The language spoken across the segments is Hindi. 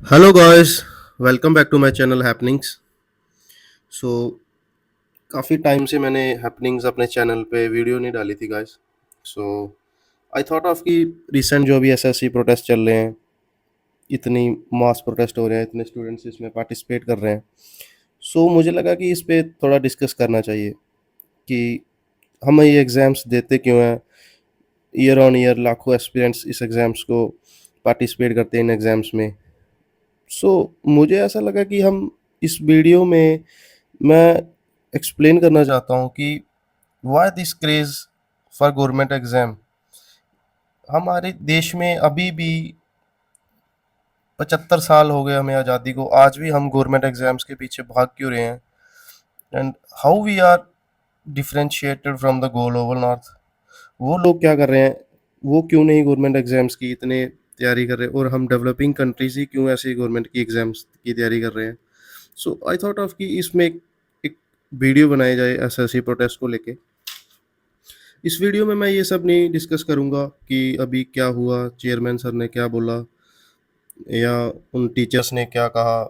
Hello guys, welcome back to my channel happenings. So काफ़ी टाइम से मैंने हैपनिंग्स अपने चैनल पे वीडियो नहीं डाली थी guys. So I thought of कि रिसेंट जो भी एसएससी प्रोटेस्ट चल रहे हैं, इतनी मास प्रोटेस्ट हो रहे हैं, इतने स्टूडेंट्स इसमें पार्टिसिपेट कर रहे हैं। सो मुझे लगा कि इस पे थोड़ा डिस्कस करना चाहिए कि हम ये एग्ज़ाम्स देते क्यों हैं। ईयर ऑन ईयर लाखों एस्पिरेंट्स इस एग्ज़ाम्स को पार्टिसिपेट करते हैं इन एग्ज़ाम्स में। सो मुझे ऐसा लगा कि हम इस वीडियो में मैं एक्सप्लेन करना चाहता हूँ कि why this craze for government exam. हमारे देश में अभी भी 75 साल हो गए हमें आज़ादी को, आज भी हम गवर्नमेंट एग्जाम्स के पीछे भाग क्यों रहे हैं। And how we are differentiated from the global north. वो लोग क्या कर रहे हैं, वो क्यों नहीं गवर्नमेंट एग्जाम्स की इतने तैयारी कर रहे हैं, और हम डेवलपिंग कंट्रीज ही क्यों ऐसे गवर्नमेंट की एग्जाम्स की तैयारी कर रहे हैं। सो आई थॉट ऑफ कि इसमें एक वीडियो बनाई जाए एसएससी प्रोटेस्ट को लेके। इस वीडियो में मैं ये सब नहीं डिस्कस करूँगा कि अभी क्या हुआ, चेयरमैन सर ने क्या बोला या उन टीचर्स ने क्या कहा।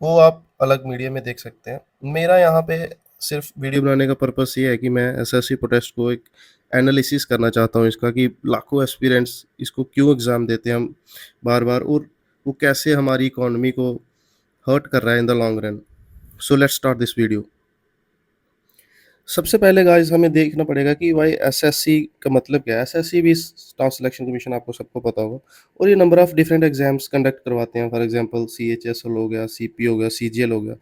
वो आप अलग मीडिया में देख सकते हैं। मेरा यहाँ पे सिर्फ वीडियो बनाने का पर्पस ये है कि मैं एसएससी प्रोटेस्ट को एक एनालिसिस करना चाहता हूँ इसका, कि लाखों एस्पिरेंट्स इसको क्यों एग्ज़ाम देते हैं हम बार बार, और वो कैसे हमारी इकोनॉमी को हर्ट कर रहा है in the long run. So let's start this video. सबसे पहले गाइस हमें देखना पड़ेगा कि भाई एसएससी का मतलब क्या है। एसएससी भी स्टाफ सिलेक्शन कमीशन, आपको सबको पता होगा, और ये number of different exams conduct करवाते हैं। फॉर एग्जांपल सीएचएसएल हो गया, सीपी हो गया, सीजीएल हो गया,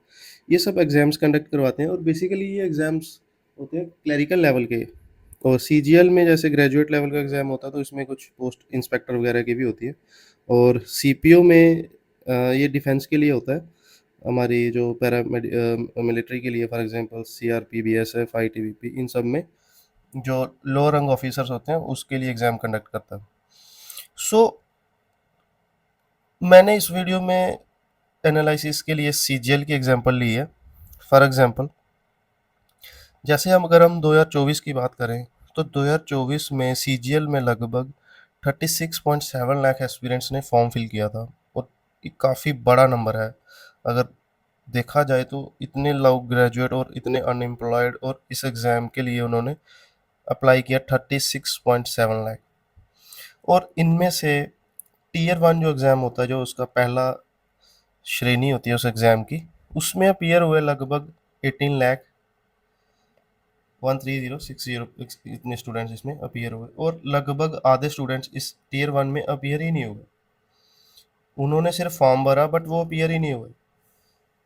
ये सब एग्जाम्स कंडक्ट करवाते हैं। और बेसिकली ये एग्जाम्स होते हैं क्लरिकल लेवल के। और सीजीएल में जैसे ग्रेजुएट लेवल का एग्जाम होता है, तो इसमें कुछ पोस्ट इंस्पेक्टर वगैरह की भी होती है। और सीपीओ में ये डिफेंस के लिए होता है, हमारी जो मिलिट्री के लिए। For example CRP, BSF, ITBP, इन सब में जो लो रंग ऑफिसर्स होते हैं उसके लिए एग्ज़ाम कंडक्ट करता है। सो मैंने इस वीडियो में एनालिसिस के लिए सीजीएल की एग्जांपल ली है। फॉर एग्जांपल जैसे हम 2024 की बात करें, तो 2024 में सीजीएल में लगभग 36.7 लाख एस्पिरेंट्स ने फॉर्म फिल किया था। और ये काफ़ी बड़ा नंबर है अगर देखा जाए तो। इतने लोग ग्रेजुएट और इतने अनएम्प्लॉयड, और इस एग्ज़ाम के लिए उन्होंने अप्लाई किया 36.7 लाख। और इनमें से टीयर वन जो एग्ज़ाम होता है, जो उसका पहला श्रेणी होती है उस एग्ज़ाम की, उसमें अपीयर हुए लगभग 18,13,060 इतने स्टूडेंट्स इसमें अपीयर हुए। और लगभग आधे स्टूडेंट्स इस टीयर वन में अपीयर ही नहीं हुए। उन्होंने सिर्फ फॉर्म भरा बट वो अपीयर ही नहीं हुए।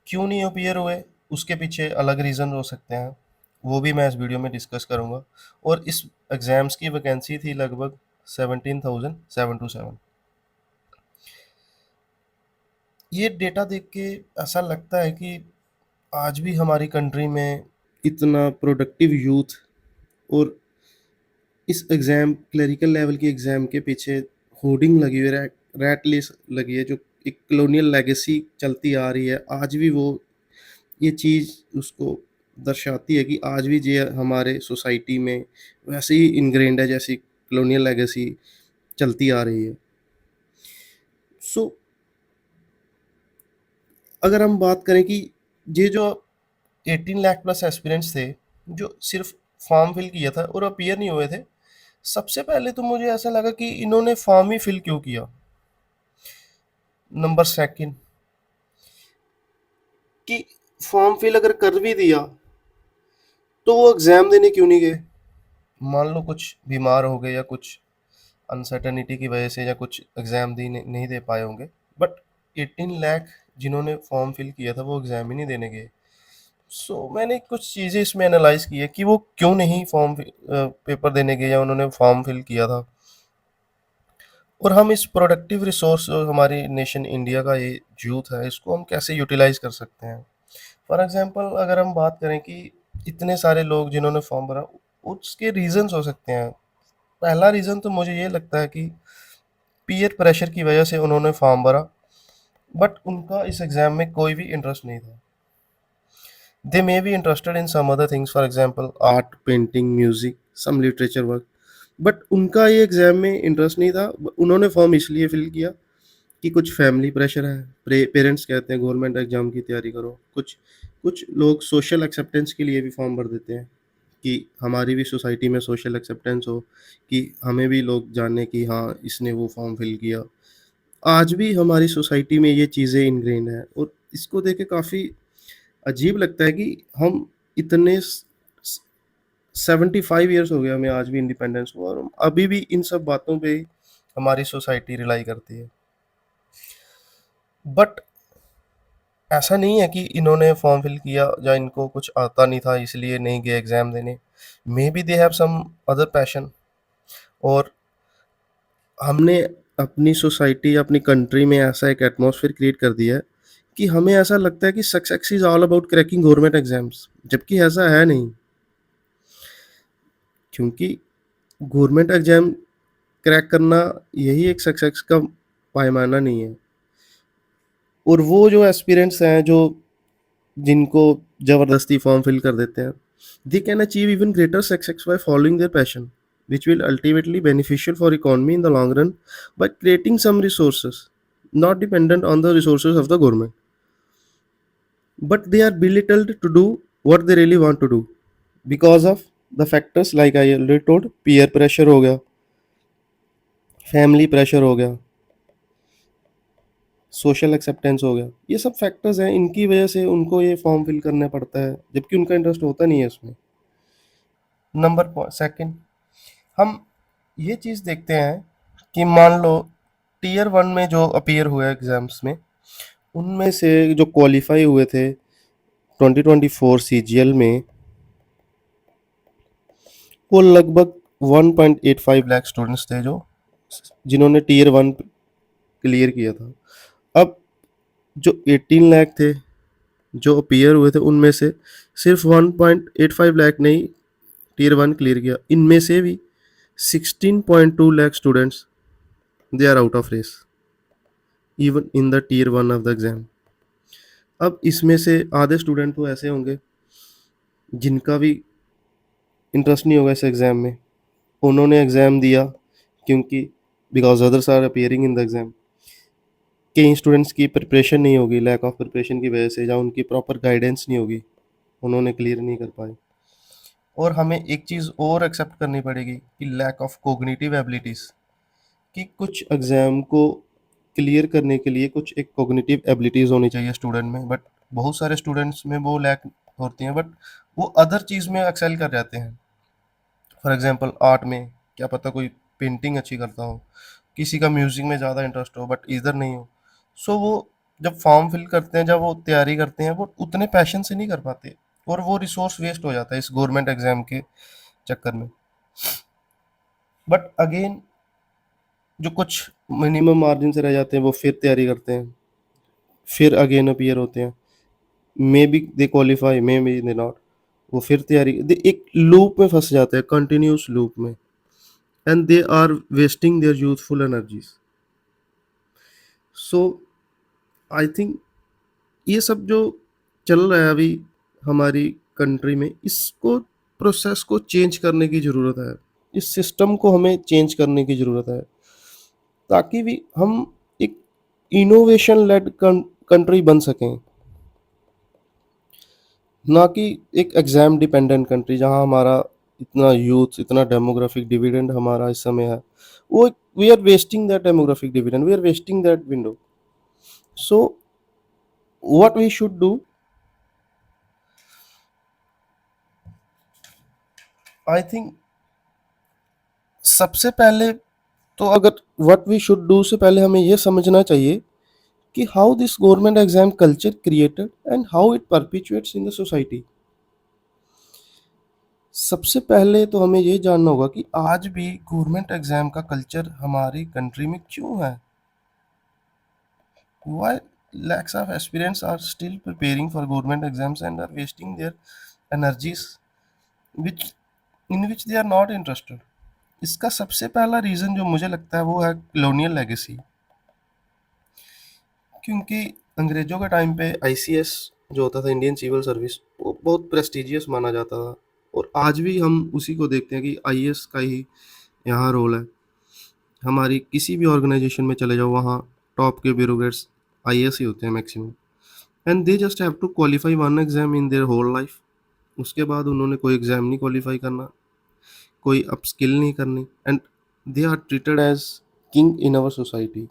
क्यों नहीं अपीयर हुए, उसके पीछे अलग रीज़न हो सकते हैं, वो भी मैं इस वीडियो में डिस्कस करूंगा। और इस एग्ज़ाम्स की वैकेंसी थी लगभग 17,727। ये डेटा देख के ऐसा लगता है कि आज भी हमारी कंट्री में इतना प्रोडक्टिव यूथ, और इस एग्ज़ाम क्लरिकल लेवल के एग्ज़ाम के पीछे होर्डिंग लगी हुई है, रैट रेस लगी है, जो एक कॉलोनियल लेगेसी चलती आ रही है। आज भी वो ये चीज़ उसको दर्शाती है कि आज भी ये हमारे सोसाइटी में वैसे ही इनग्रेन्ड है जैसी कॉलोनियल लेगेसी चलती आ रही है। सो अगर हम बात करें कि ये जो 18 लाख प्लस एस्पिरेंट्स थे जो सिर्फ फॉर्म फिल किया था और अपीयर नहीं हुए थे, सबसे पहले तो मुझे ऐसा लगा कि इन्होंने फॉर्म ही फिल क्यों किया। नंबर सेकंड, कि फॉर्म फिल अगर कर भी दिया तो वो एग्ज़ाम देने क्यों नहीं गए। मान लो कुछ बीमार हो गए या कुछ अनसर्टेनिटी की वजह से, या कुछ एग्ज़ाम दी नहीं दे पाए होंगे, बट 18 लाख जिन्होंने फॉर्म फिल किया था वो एग्ज़ाम ही नहीं देने गए। सो मैंने कुछ चीज़ें इसमें एनालाइज की है कि वो क्यों नहीं पेपर देने गए, या उन्होंने फॉर्म फिल किया था। और हम इस प्रोडक्टिव रिसोर्स जो हमारी नेशन इंडिया का ये यूथ है, इसको हम कैसे यूटिलाइज कर सकते हैं। फॉर एग्जांपल अगर हम बात करें कि इतने सारे लोग जिन्होंने फॉर्म भरा, उसके रीजंस हो सकते हैं। पहला रीज़न तो मुझे ये लगता है कि पीयर प्रेशर की वजह से उन्होंने फॉर्म भरा, बट उनका इस एग्ज़ाम में कोई भी इंटरेस्ट नहीं था। They may be interested in some other things, for example art, painting, music, some literature work, but उनका ये एग्ज़ाम में इंटरेस्ट नहीं था। उन्होंने फॉर्म इसलिए फिल किया कि कुछ फैमिली प्रेशर है, पेरेंट्स कहते हैं गवर्नमेंट एग्जाम की तैयारी करो, कुछ कुछ लोग सोशल एक्सेप्टेंस के लिए भी फॉर्म भर देते हैं कि हमारी भी सोसाइटी में सोशल एक्सेप्टेंस हो, कि हमें भी लोग जाने कि हाँ इसने वो फॉर्म फिल किया। आज भी हमारी सोसाइटी में ये चीज़ें इनग्रेन है, और इसको देख के काफ़ी अजीब लगता है कि हम इतने 75 ईयर्स हो गए हमें आज भी इंडिपेंडेंस हुआ, और हम अभी भी इन सब बातों पे हमारी सोसाइटी रिलाई करती है। बट ऐसा नहीं है कि इन्होंने फॉर्म फिल किया या इनको कुछ आता नहीं था इसलिए नहीं गए एग्ज़ाम देने। Maybe they have some other passion, और हमने अपनी सोसाइटी, अपनी कंट्री में ऐसा एक एटमॉस्फेयर क्रिएट कर दिया है कि हमें ऐसा लगता है कि success is all about cracking government exams, जबकि ऐसा है नहीं। क्योंकि गवर्नमेंट एग्ज़ाम क्रैक करना यही एक सक्सेस का पैमाना नहीं है। और वो जो एस्पिरेंट्स हैं जो जिनको ज़बरदस्ती फॉर्म फिल कर देते हैं, they can achieve even greater success by following their passion, which will ultimately beneficial for economy in the long run by creating some resources not dependent on the resources of the government, but they are belittled to do what they really want to do because of the factors like I already told, peer pressure हो गया, फैमिली प्रेशर हो गया, सोशल एक्सेप्टेंस हो गया। ये सब फैक्टर्स हैं, इनकी वजह से उनको ये फॉर्म फिल करना पड़ता है जबकि उनका इंटरेस्ट होता नहीं है उसमें। नंबर सेकंड, हम ये चीज़ देखते हैं कि मान लो टीयर वन में जो अपीयर हुए एग्ज़ाम्स में, उनमें से जो क्वालिफाई हुए थे 2024 सीजीएल में, वो लगभग 1.85 लाख स्टूडेंट्स थे जो जिन्होंने टीयर वन क्लियर किया था। अब जो 18 लाख थे जो अपीयर हुए थे, उनमें से सिर्फ 1.85 लाख ने ही टीयर वन क्लियर किया। इनमें से भी 16.2 lakh students they are out of race even in the tier one of the exam. अब इसमें से आधे स्टूडेंट तो ऐसे होंगे जिनका भी इंटरेस्ट नहीं होगा इस एग्ज़ाम में, उन्होंने एग्ज़ाम दिया क्योंकि because others are appearing in the exam. कई स्टूडेंट्स की प्रिपरेशन नहीं होगी, लैक ऑफ प्रिपरेशन की वजह से, या उनकी प्रॉपर गाइडेंस नहीं होगी, उन्होंने क्लियर नहीं कर पाए। और हमें एक चीज़ और एक्सेप्ट करनी पड़ेगी कि लैक ऑफ कोग्निटिव एबिलिटीज़, कि कुछ एग्ज़ाम को क्लियर करने के लिए कुछ एक कॉग्निटिव एबिलिटीज़ होनी चाहिए स्टूडेंट में, बट बहुत सारे स्टूडेंट्स में वो लैक होती हैं, बट वो अदर चीज़ में एक्सेल कर जाते हैं। फॉर एग्जांपल आर्ट में क्या पता कोई पेंटिंग अच्छी करता हो, किसी का म्यूज़िक में ज़्यादा इंटरेस्ट हो बट इधर नहीं हो। सो वो जब फॉर्म फिल करते हैं, जब वो तैयारी करते हैं, वो उतने पैशन से नहीं कर पाते, और वो रिसोर्स वेस्ट हो जाता है इस गवर्नमेंट एग्ज़ाम के चक्कर में। बट अगेन जो कुछ मिनिमम मार्जिन से रह जाते हैं वो फिर तैयारी करते हैं, फिर अगेन अपीयर होते हैं, maybe they qualify, maybe they not, वो फिर तैयारी एक लूप में फंस जाते हैं, कंटिन्यूस लूप में, and they are wasting their youthful energies. So I think ये सब जो चल रहा है अभी हमारी कंट्री में, इसको प्रोसेस को चेंज करने की ज़रूरत है, इस सिस्टम को हमें चेंज करने की ज़रूरत है, ताकि भी हम एक इनोवेशन लेड कंट्री बन सकें, ना कि एक एग्ज़ाम डिपेंडेंट कंट्री जहां हमारा इतना यूथ, इतना डेमोग्राफिक डिविडेंड हमारा इस समय है, वो we are wasting that demographic dividend, we are wasting that window. So what we should do, I think सबसे पहले तो अगर व्हाट वी शुड डू से पहले हमें यह समझना चाहिए कि how this government exam culture created and how it perpetuates in the society. सबसे पहले तो हमें ये जानना होगा कि आज भी गवर्नमेंट एग्जाम का कल्चर हमारी कंट्री में क्यों है। Why lakhs of aspirants are still preparing for government exams and are wasting their energies which in which they are not interested? इसका सबसे पहला रीज़न जो मुझे लगता है वो है कॉलोनियल लेगेसी। क्योंकि अंग्रेज़ों के टाइम पे आईसीएस जो होता था, इंडियन सिविल सर्विस, वो बहुत प्रेस्टिजियस माना जाता था, और आज भी हम उसी को देखते हैं कि आईएएस का ही यहाँ रोल है। हमारी किसी भी ऑर्गेनाइजेशन में चले जाओ, वहाँ टॉप के ब्यूरोक्रेट्स आईएएस ही होते हैं maximum, and they just have to qualify one exam in their whole life. उसके बाद उन्होंने कोई एग्जाम नहीं क्वालिफाई करना, कोई अपस्किल नहीं करनी, and they are treated as king in our society.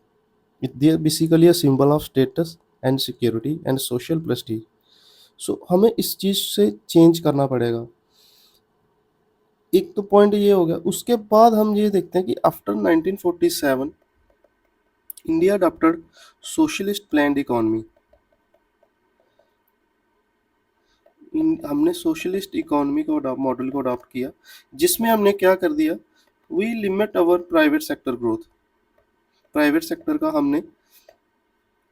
They are basically a symbol of status and security and social prestige. So हमें इस चीज़ से चेंज करना पड़ेगा। एक तो पॉइंट ये हो गया। उसके बाद हम ये देखते हैं कि after 1947 India adopted socialist planned economy. हमने सोशलिस्ट इकोनॉमी को मॉडल को अडॉप्ट किया, जिसमें हमने क्या कर दिया, we limit our private sector growth. Private sector का हमने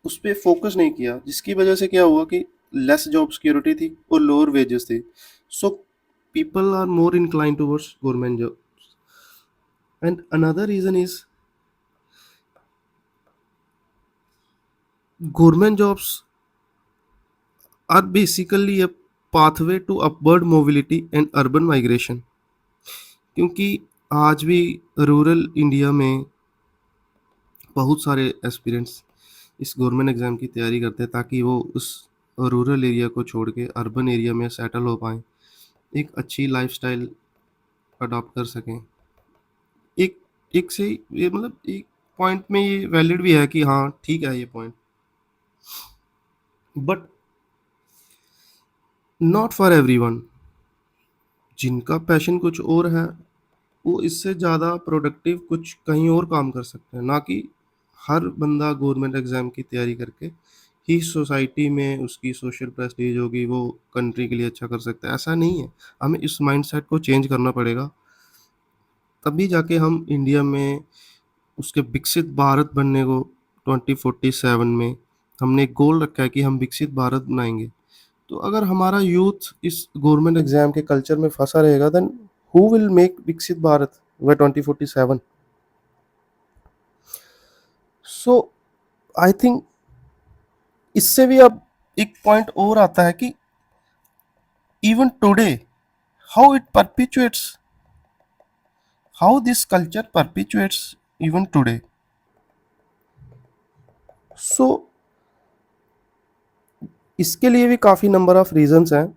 उस पर फोकस नहीं किया, जिसकी वजह से क्या हुआ कि लेस जॉब सिक्योरिटी थी और लोअर वेजेस थे। So people are more inclined towards government jobs. And another reason is government jobs are basically a pathway to upward mobility and urban migration। क्योंकि आज भी रूरल इंडिया में बहुत सारे एस्पिरेंट्स इस गवर्नमेंट एग्ज़ाम की तैयारी करते हैं ताकि वो उस रूरल एरिया को छोड़ के अर्बन एरिया में सेटल हो पाएँ, एक अच्छी लाइफस्टाइल अडॉप्ट कर सकें। एक एक से ये मतलब एक पॉइंट में ये वैलिड भी है कि हाँ ठीक है ये point, but not for everyone. जिनका पैशन कुछ और है वो इससे ज़्यादा प्रोडक्टिव कुछ कहीं और काम कर सकते हैं, ना कि हर बंदा गवर्नमेंट एग्ज़ाम की तैयारी करके ही सोसाइटी में उसकी सोशल प्रेस्टीज होगी, वो कंट्री के लिए अच्छा कर सकता है। ऐसा नहीं है। हमें इस माइंडसेट को चेंज करना पड़ेगा, तभी जाके हम इंडिया में उसके विकसित भारत बनने को 2047 में हमने एक गोल रखा है कि हम विकसित भारत बनाएंगे। तो अगर हमारा यूथ इस गवर्नमेंट एग्जाम के कल्चर में फंसा रहेगा, then who will make Viksit Bharat by 2047? So I think इससे भी अब एक पॉइंट और आता है कि even today how it perpetuates, how this culture perpetuates even today. So इसके लिए भी काफ़ी नंबर ऑफ रीजंस हैं,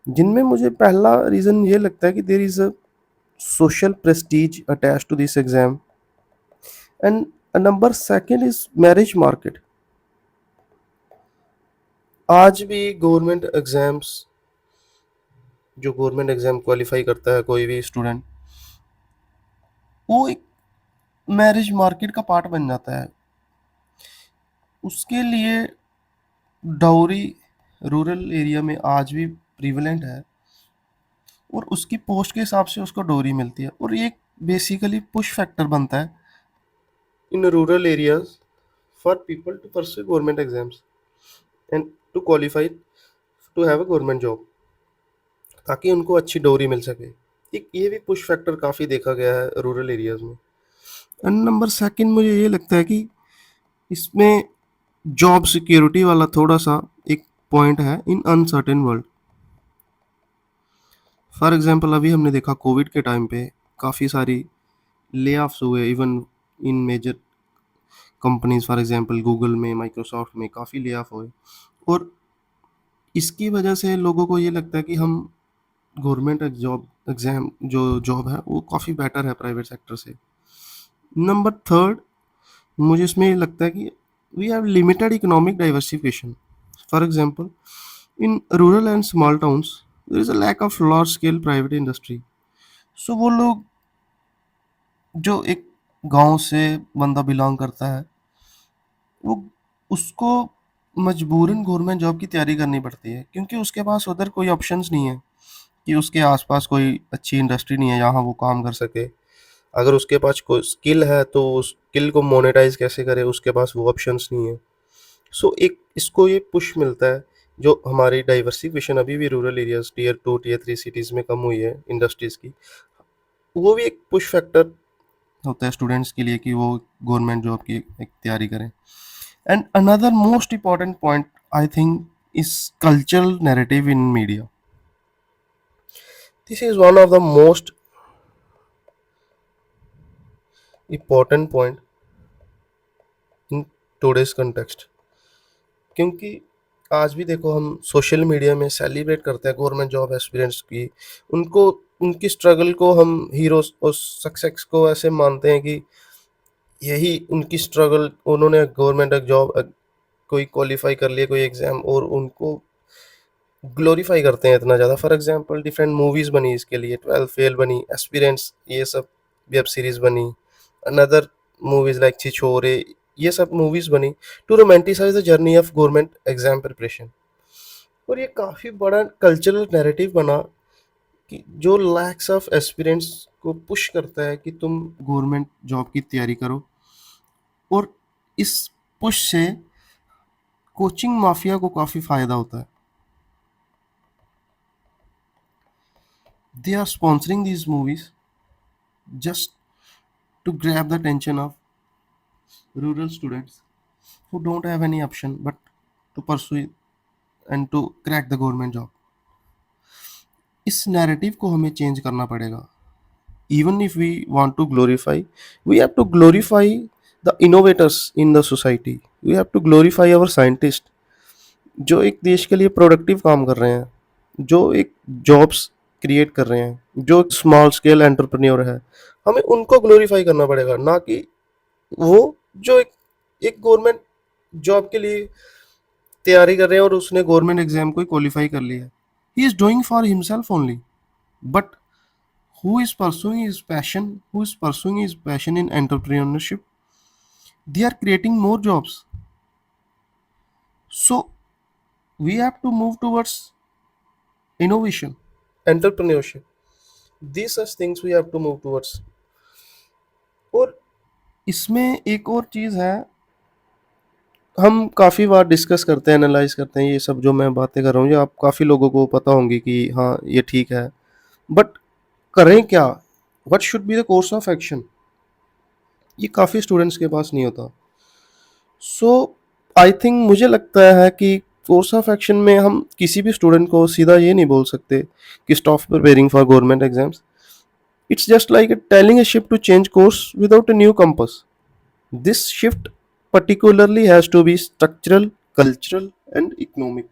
जिनमें मुझे पहला रीज़न ये लगता है कि there is a social prestige attached to this exam, and a number second is marriage market। आज भी गवर्नमेंट एग्जाम्स, जो गवर्नमेंट एग्जाम क्वालिफाई करता है कोई भी स्टूडेंट, वो एक मैरिज मार्केट का पार्ट बन जाता है। उसके लिए डाउरी रूरल एरिया में आज भी प्रिवलेंट है, और उसकी पोस्ट के हिसाब से उसको डाउरी मिलती है, और ये बेसिकली पुश फैक्टर बनता है in rural areas for people to pursue government exams and to qualify to have a government job, ताकि उनको अच्छी डोरी मिल सके। एक ये भी पुश फैक्टर काफ़ी देखा गया है रूरल एरियाज में। एंड नंबर सेकंड मुझे ये लगता है कि इसमें जॉब सिक्योरिटी वाला थोड़ा सा एक पॉइंट है इन अनसर्टेन वर्ल्ड। फॉर एग्जांपल अभी हमने देखा कोविड के टाइम पे काफ़ी सारी ले ऑफ्स हुए, even in major companies, for example Google में, माइक्रोसॉफ्ट में काफ़ी ले ऑफ हुए, और इसकी वजह से लोगों को ये लगता है कि हम गवर्नमेंट जॉब एग्ज़ाम जो जॉब है वो काफ़ी बेटर है प्राइवेट सेक्टर से। नंबर थर्ड मुझे इसमें ये लगता है कि we have limited economic diversification. For example in rural and small towns there is a lack of large scale private industry. So वो लोग, जो एक गांव से बंदा बिलोंग करता है, वो उसको मजबूरन गवर्नमेंट जॉब की तैयारी करनी पड़ती है, क्योंकि उसके पास उधर कोई ऑप्शंस नहीं है कि उसके आसपास कोई अच्छी इंडस्ट्री नहीं है जहाँ वो काम कर सके। अगर उसके पास कोई स्किल है तो उस स्किल को मोनेटाइज कैसे करे, उसके पास वो ऑप्शंस नहीं है। सो एक इसको ये पुश मिलता है, जो हमारी डाइवर्सिफिकेशन अभी भी rural areas tier 2 tier 3 cities में कम हुई है इंडस्ट्रीज़ की, वो भी एक पुश फैक्टर होता है स्टूडेंट्स के लिए कि वो गवर्नमेंट जॉब की एक तैयारी करें। And another most important point I think is cultural narrative in media. This is one of the most important point in today's context. क्योंकि आज भी देखो हम सोशल मीडिया में सेलिब्रेट करते हैं गवर्नमेंट जॉब एस्पिरेंट्स की, उनको उनकी स्ट्रगल को हम हीरोज और सक्सेस को ऐसे मानते हैं कि यही उनकी स्ट्रगल, उन्होंने गवर्नमेंट जॉब कोई क्वालिफाई कर लिया कोई एग्जाम, और उनको ग्लोरीफाई करते हैं इतना ज़्यादा। फॉर एग्जांपल डिफरेंट मूवीज़ बनी इसके लिए, 12 फेल बनी, एस्पिरेंट्स ये सब वेब सीरीज़ बनी, अनदर मूवीज़ लाइक छिछोरे, ये सब मूवीज़ बनी to romanticise the journey of government exam preparation. और ये काफ़ी बड़ा कल्चरल नैरेटिव बना कि जो लैक्स ऑफ एस्पिरेंट्स को पुश करता है कि तुम गवर्नमेंट जॉब की तैयारी करो। और इस पुश से कोचिंग माफिया को काफ़ी फ़ायदा होता है। They are sponsoring these movies just to grab the attention of rural students who don't have any option but to pursue it and to crack the government job. इस नैरेटिव को हमें चेंज करना पड़ेगा। Even if we want to glorify, we have to glorify the innovators in the society. We have to glorify our scientists जो एक देश के लिए प्रोडक्टिव काम कर रहे हैं, जो एक जॉब्स क्रिएट कर रहे हैं, जो स्मॉल स्केल एंटरप्रेन्योर है, हमें उनको ग्लोरीफाई करना पड़ेगा, ना कि वो जो एक गवर्नमेंट जॉब के लिए तैयारी कर रहे हैं और उसने गवर्नमेंट एग्जाम को क्वालिफाई कर लिया है। He is doing for himself only, but who is pursuing his passion, who is pursuing his passion in entrepreneurship, they are creating more jobs. So we have to move towards innovation, entrepreneurship. These such things we have to move towards. और इसमें एक और चीज़ है, हम काफ़ी बार डिस्कस करते हैं, एनालाइज करते हैं, ये सब जो मैं बातें कर रहा हूँ ये आप काफ़ी लोगों को पता होंगी कि हाँ ये ठीक है, बट करें क्या, what should be the course of action, ये काफ़ी स्टूडेंट्स के पास नहीं होता। सो आई थिंक मुझे लगता है कि कोर्स ऑफ एक्शन में हम किसी भी स्टूडेंट को सीधा ये नहीं बोल सकते कि stop preparing for government exams. It's just like telling a ship to change course without a new compass. This shift particularly has to be structural, cultural and economic.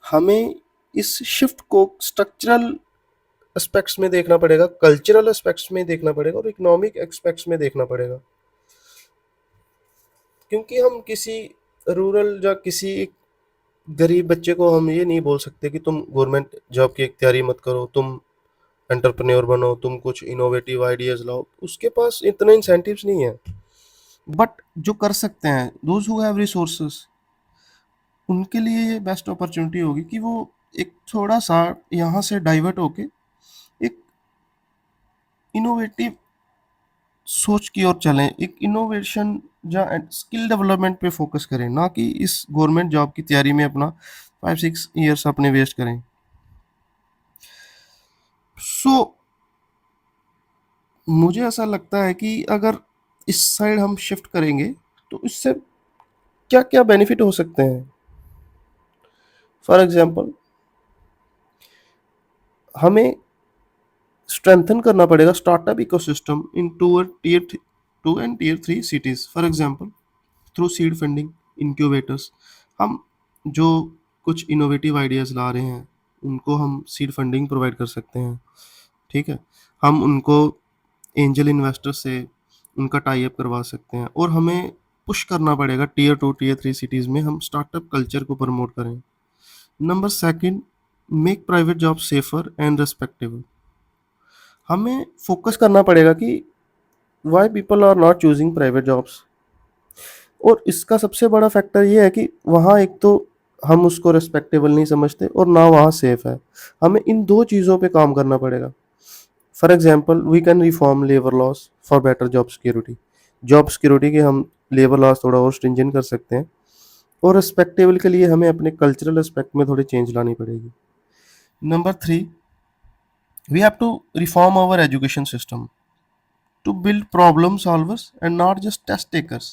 हमें इस शिफ्ट को स्ट्रक्चरल एस्पेक्ट्स में देखना पड़ेगा, कल्चरल एस्पेक्ट्स में देखना पड़ेगा और इकोनॉमिक एस्पेक्ट्स में देखना पड़ेगा। क्योंकि हम किसी रूरल या किसी एक गरीब बच्चे को हम ये नहीं बोल सकते कि तुम गवर्नमेंट जॉब की तैयारी मत करो, तुम एंटरप्रेन्योर बनो, तुम कुछ इनोवेटिव आइडियाज लाओ। उसके पास इतने इंसेंटिव्स नहीं है। बट जो कर सकते हैं, दोज हु हैव रिसोर्सेस, उनके लिए ये बेस्ट अपॉर्चुनिटी होगी कि वो एक थोड़ा सा यहाँ से डाइवर्ट होके एक इनोवेटिव सोच की ओर चलें, एक इनोवेशन या स्किल डेवलपमेंट पे फोकस करें, ना कि इस गवर्नमेंट जॉब की तैयारी में अपना 5-6 ईयर्स अपने वेस्ट करें। सो मुझे ऐसा लगता है कि अगर इस साइड हम शिफ्ट करेंगे तो इससे क्या क्या बेनिफिट हो सकते हैं। फॉर एग्जाम्पल हमें स्ट्रेंथन करना पड़ेगा startup ecosystem in tier 2 and tier 3 cities. For example through seed funding, incubators, हम जो कुछ इनोवेटिव आइडियाज़ ला रहे हैं उनको हम सीड फंडिंग प्रोवाइड कर सकते हैं। ठीक है, हम उनको एंजल इन्वेस्टर से उनका टाई अप करवा सकते हैं, और हमें पुश करना पड़ेगा टियर 2 टियर 3 सिटीज़ में हम स्टार्टअप कल्चर को प्रमोट करें। Number second, make private job safer and respectable. हमें फोकस करना पड़ेगा कि why people are not choosing private jobs, और इसका सबसे बड़ा फैक्टर ये है कि वहाँ एक तो हम उसको रिस्पेक्टेबल नहीं समझते और ना वहाँ सेफ है। हमें इन दो चीज़ों पे काम करना पड़ेगा। For example we can reform labour laws for better job security. Job security के हम लेबर लॉस थोड़ा और स्ट्रिंजेंट कर सकते हैं, और रिस्पेक्टेबल के लिए हमें अपने कल्चरल एस्पेक्ट में थोड़ी चेंज लानी पड़ेगी। Number 3, we have to reform our education system to build problem solvers and not just test takers.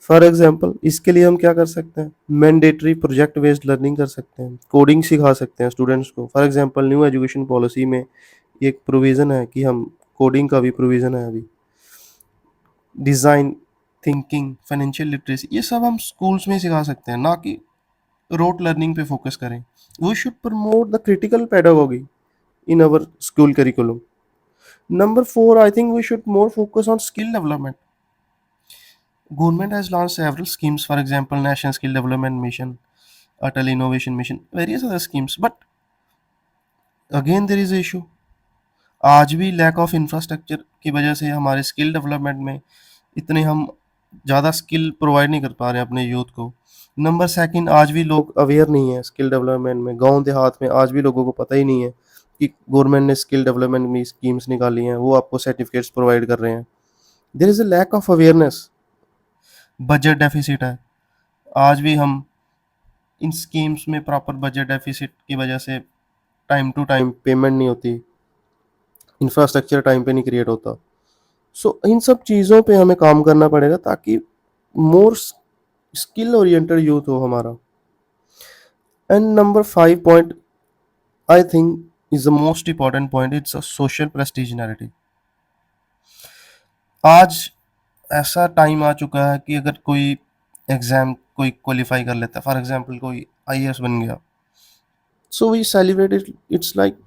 For example इसके लिए हम क्या कर सकते हैं, मैंडेटरी प्रोजेक्ट बेस्ड लर्निंग कर सकते हैं, कोडिंग सिखा सकते हैं स्टूडेंट्स को। For example new education policy में एक प्रोविज़न है कि हम कोडिंग का भी प्रोविज़न है अभी। डिज़ाइन थिंकिंग, फाइनेंशियल लिटरेसी, ये सब हम स्कूल्स में सिखा सकते हैं, ना कि रोट लर्निंग पे फोकस करें. We should promote the critical pedagogy in our school curriculum. Number 4, I think we should more focus on skill development. Government has launched several schemes, for example, National Skill Development Mission, Atal Innovation Mission, various other schemes. But again, there is a issue. आज भी लैक ऑफ इंफ्रास्ट्रक्चर की वजह से हमारे स्किल डेवलपमेंट में इतने हम ज़्यादा स्किल प्रोवाइड नहीं कर पा रहे हैं अपने यूथ को. नंबर सेकंड, आज भी लोग अवेयर नहीं है स्किल डेवलपमेंट में. गांव देहात में आज भी लोगों को पता ही नहीं है कि गवर्नमेंट ने स्किल डेवलपमेंट में स्कीम्स निकाली हैं, वो आपको सर्टिफिकेट्स प्रोवाइड कर रहे हैं. There is a lack of awareness. Budget deficit है. आज भी हम इन स्कीम्स में प्रॉपर बजट डेफिसिट की वजह से टाइम टू टाइम पेमेंट नहीं होती, इंफ्रास्ट्रक्चर टाइम पे नहीं क्रिएट होता. सो इन सब चीज़ों पे हमें काम करना पड़ेगा ताकि मोर स्किल ओरिएंटेड यूथ हो हमारा. And number 5 point I think is the most important point, it's a social Prestige narrative. आज ऐसा टाइम आ चुका है कि अगर कोई एग्ज़ाम कोई क्वालिफाई कर लेता है, फॉर एग्जांपल कोई आईएएस बन गया, so we celebrate it. It's like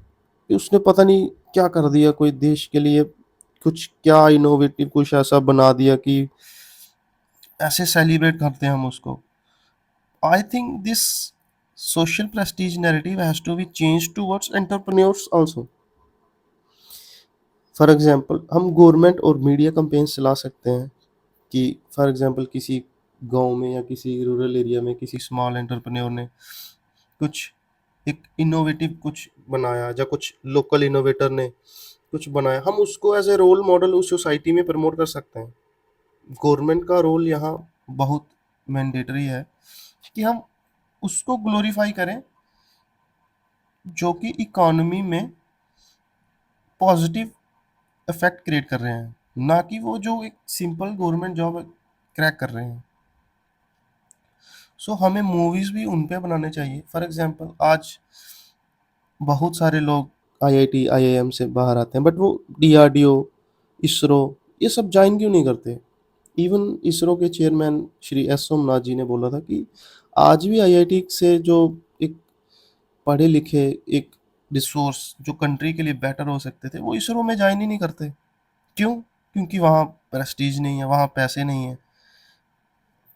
उसने पता नहीं क्या कर दिया, कोई देश के लिए कुछ क्या इनोवेटिव कुछ ऐसा बना दिया कि ऐसे सेलिब्रेट करते हैं हम उसको. आई think this social prestige narrative has to be changed towards entrepreneurs also. For example हम गवर्नमेंट और मीडिया कैंपेन्स चला सकते हैं कि फॉर एग्जांपल किसी गांव में या किसी रूरल एरिया में किसी स्मॉल एंटरप्रेन्योर ने कुछ एक इनोवेटिव कुछ बनाया, या कुछ लोकल इनोवेटर ने कुछ बनाया, हम उसको एज ए रोल मॉडल उस सोसाइटी में प्रमोट कर सकते हैं. गवर्नमेंट का रोल यहाँ बहुत मैंडेटरी है कि हम उसको ग्लोरीफाई करें जो कि इकोनॉमी में पॉजिटिव इफेक्ट क्रिएट कर रहे हैं, ना कि वो जो एक सिंपल गवर्नमेंट जॉब क्रैक कर रहे हैं. सो हमें मूवीज़ भी उन पे बनाने चाहिए. फॉर एग्जांपल आज बहुत सारे लोग आईआईटी आईआईएम से बाहर आते हैं, बट वो डीआरडीओ, इसरो, ये सब ज्वाइन क्यों नहीं करते. इवन इसरो के चेयरमैन श्री एस सोमनाथ जी ने बोला था कि आज भी आईआईटी से जो एक पढ़े लिखे एक रिसोर्स जो कंट्री के लिए बेटर हो सकते थे, वो इसरो में ज्वाइन ही नहीं करते. क्यों? क्योंकि वहाँ प्रेस्टीज नहीं है, वहाँ पैसे नहीं है,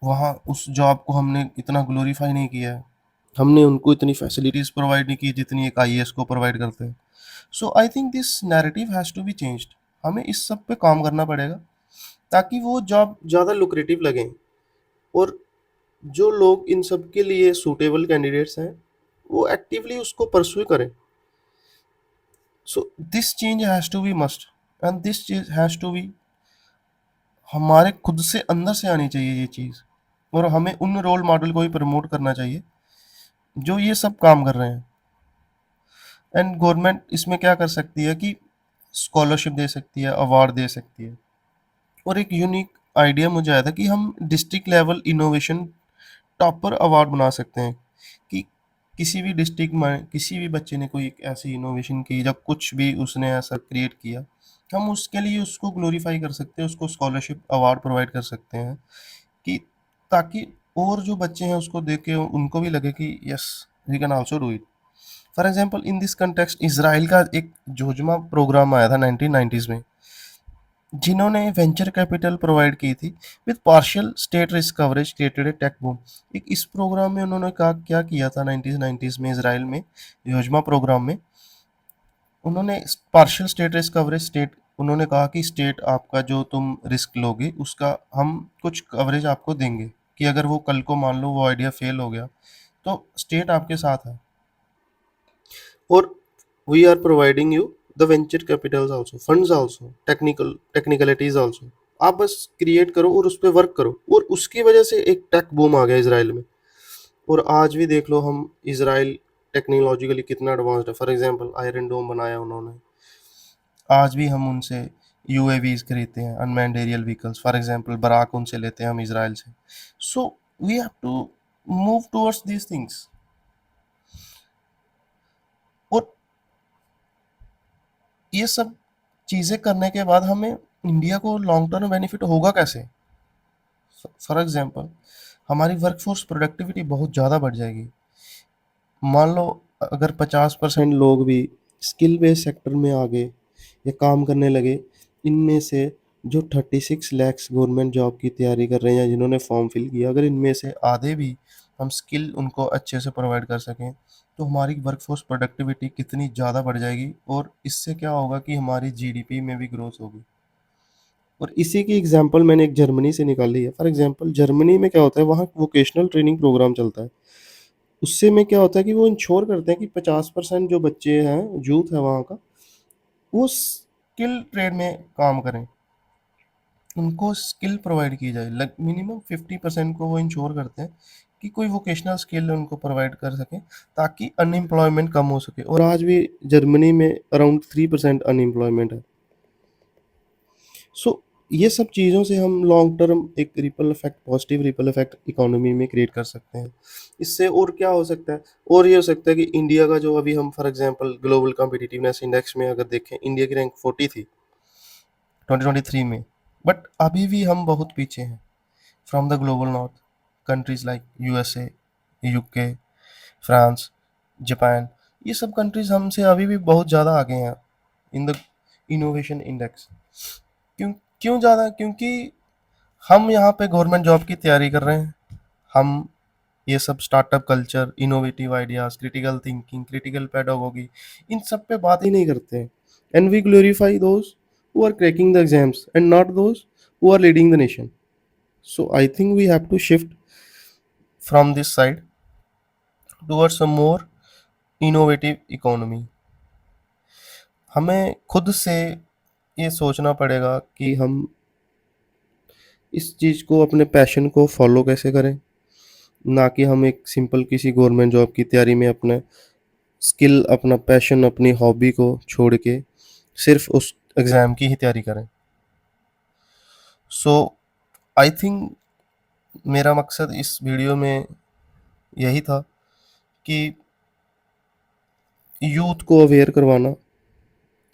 वहाँ उस जॉब को हमने इतना ग्लोरीफाई नहीं किया है, हमने उनको इतनी फैसिलिटीज़ प्रोवाइड नहीं की जितनी एक आईएएस को प्रोवाइड करते हैं. So I think this narrative has to be changed. हमें इस सब पे काम करना पड़ेगा ताकि वो जॉब ज़्यादा लुक्रेटिव लगें, और जो लोग इन सब के लिए सूटेबल कैंडिडेट्स हैं वो एक्टिवली उसको परस्यू करें. So this change has to be must, and this चीज हैज़ टू बी हमारे खुद से अंदर से आनी चाहिए ये चीज़. और हमें उन रोल मॉडल को ही प्रमोट करना चाहिए जो ये सब काम कर रहे हैं. एंड गवर्नमेंट इसमें क्या कर सकती है कि स्कॉलरशिप दे सकती है, अवार्ड दे सकती है. और एक यूनिक आइडिया मुझे आया था कि हम district level innovation topper award बना सकते हैं कि किसी भी डिस्ट्रिक्ट में किसी भी बच्चे ने कोई एक ऐसी इनोवेशन की या कुछ भी उसने ऐसा क्रिएट किया, हम उसके लिए उसको ग्लोरीफाई कर सकते हैं, उसको स्कॉलरशिप अवार्ड प्रोवाइड कर सकते हैं कि ताकि और जो बच्चे हैं उसको देख के उनको भी लगे कि yes we can also do it. For example in this context Israel का एक जोजमा प्रोग्राम आया था 1990s में, जिन्होंने वेंचर कैपिटल प्रोवाइड की थी with partial state risk coverage created a take boom. एक इस प्रोग्राम में उन्होंने कहा क्या किया था 1990s में इजराइल में योजना प्रोग्राम में, उन्होंने partial state risk coverage state, उन्होंने कहा कि स्टेट आपका जो तुम रिस्क लोगे उसका हम कुछ कवरेज आपको देंगे कि अगर वो कल को मान लो वो आइडिया फेल हो गया तो स्टेट आपके साथ है, और we are providing you the venture capitals also, funds also, technicalities also. आप बस क्रिएट करो और उस पर वर्क करो, और उसकी वजह से एक टेक बूम आ गया इसराइल में. और आज भी देख लो हम इसराइल टेक्नोलॉजिकली कितना एडवांस्ड है. फॉर एग्जांपल आयरन डोम बनाया उन्होंने. आज भी हम उनसे यूएवीज खरीदते हैं, unmanned aerial vehicles, for example Barak उनसे लेते हैं हम इसराइल से. So we have to move towards these things. और ये सब चीज़ें करने के बाद हमें इंडिया को लॉन्ग टर्म बेनिफिट होगा कैसे. फॉर एग्जांपल हमारी वर्कफोर्स प्रोडक्टिविटी बहुत ज़्यादा बढ़ जाएगी। मान लो अगर 50% लोग भी स्किल बेस्ड सेक्टर में आ गए या काम करने लगे, इनमें से जो 36 लैक्स गवर्नमेंट जॉब की तैयारी कर रहे हैं या जिन्होंने फॉर्म फिल किया, अगर इनमें से आधे भी हम स्किल उनको अच्छे से प्रोवाइड कर सकें, तो हमारी वर्कफोर्स प्रोडक्टिविटी कितनी ज़्यादा बढ़ जाएगी और इससे क्या होगा कि हमारी जीडीपी में भी ग्रोथ होगी। और इसी की एग्जांपल मैंने एक जर्मनी से निकाली है। फॉर एग्जांपल जर्मनी में क्या होता है, वहाँ वोकेशनल ट्रेनिंग प्रोग्राम चलता है। उससे में क्या होता है कि वो इंश्योर करते हैं कि 50% जो बच्चे हैं, यूथ है वहाँ का, वो स्किल ट्रेड में काम करें, उनको स्किल प्रोवाइड की जाए। लग मिनिमम 50% को वो इंश्योर करते हैं कि कोई वोकेशनल स्किल उनको प्रोवाइड कर सकें, ताकि अनएम्प्लॉयमेंट कम हो सके। और आज भी जर्मनी में अराउंड 3% अनएम्प्लॉयमेंट है। सो ये सब चीज़ों से हम लॉन्ग टर्म एक ripple effect, positive ripple effect economy में क्रिएट कर सकते हैं। इससे और क्या हो सकता है, और ये हो सकता है कि इंडिया का जो अभी हम for example global competitiveness index में अगर देखें, इंडिया की रैंक 40 थी 2023 में, बट अभी भी हम बहुत पीछे हैं from the global north. Countries like USA, UK, France, Japan, ये सब कंट्रीज हमसे अभी भी बहुत ज़्यादा आगे हैं इन द इनोवेशन इंडेक्स। क्यों क्यों ज़्यादा? क्योंकि हम यहाँ पे गवर्नमेंट जॉब की तैयारी कर रहे हैं। हम ये सब startup culture, innovative ideas, critical thinking, critical pedagogy, इन सब पे बात ही नहीं करते हैं। And we glorify those who are cracking the exams and not those who are leading the nation. So I think we have to shift from this side towards a more innovative economy. हमें खुद से ये सोचना पड़ेगा कि हम इस चीज़ को, अपने पैशन को फॉलो कैसे करें, ना कि हम एक सिंपल किसी गवर्नमेंट जॉब की तैयारी में अपने स्किल, अपना पैशन, अपनी हॉबी को छोड़ के सिर्फ उस एग्ज़ाम की ही तैयारी करें। सो आई थिंक मेरा मकसद इस वीडियो में यही था कि यूथ को अवेयर करवाना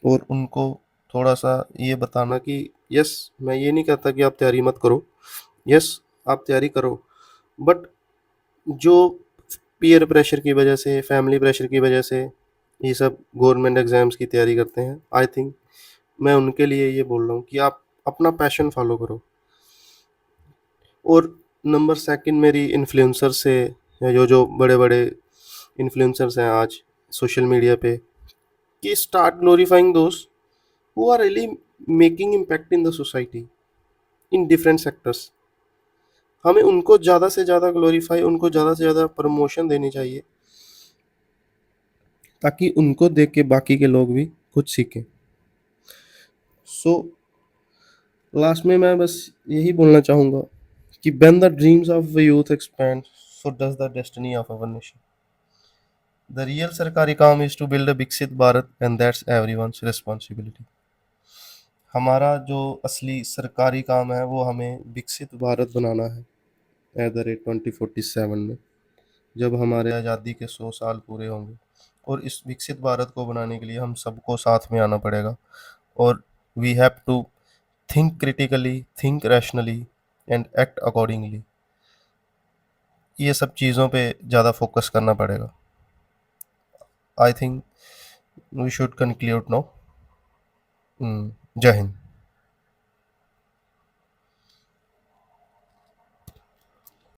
और उनको थोड़ा सा ये बताना कि यस, मैं ये नहीं कहता कि आप तैयारी मत करो, यस आप तैयारी करो, बट जो पीयर प्रेशर की वजह से, फैमिली प्रेशर की वजह से ये सब गवर्नमेंट एग्जाम्स की तैयारी करते हैं, आई थिंक मैं उनके लिए ये बोल रहा हूँ कि आप अपना पैशन फॉलो करो। और नंबर सेकंड, मेरी इन्फ्लुएंसर से, या जो जो बड़े बड़े इन्फ्लुएंसर्स हैं आज सोशल मीडिया पे, कि स्टार्ट ग्लोरीफाइंग दोस्त who are really making impact in the society in different sectors. हमें उनको ज़्यादा से ज़्यादा ग्लोरीफाई, उनको ज़्यादा से ज़्यादा प्रमोशन देनी चाहिए, ताकि उनको देख के बाकी के लोग भी कुछ सीखें। सो लास्ट में मैं बस यही बोलना चाहूँगा कि when the dreams of the youth expand, so does the destiny of our nation. The real सरकारी काम is to build a विकसित Bharat, and that's everyone's responsibility. हमारा जो असली सरकारी काम है वो हमें विकसित भारत बनाना है एट द रेट 2047 में, जब हमारे आज़ादी के 100 साल पूरे होंगे। और इस विकसित भारत को बनाने के लिए हम सबको साथ में आना पड़ेगा, और we have to think critically, think rationally and act accordingly. ये सब चीज़ों पे ज़्यादा फोकस करना पड़ेगा। I think we should conclude now. Jai Hind.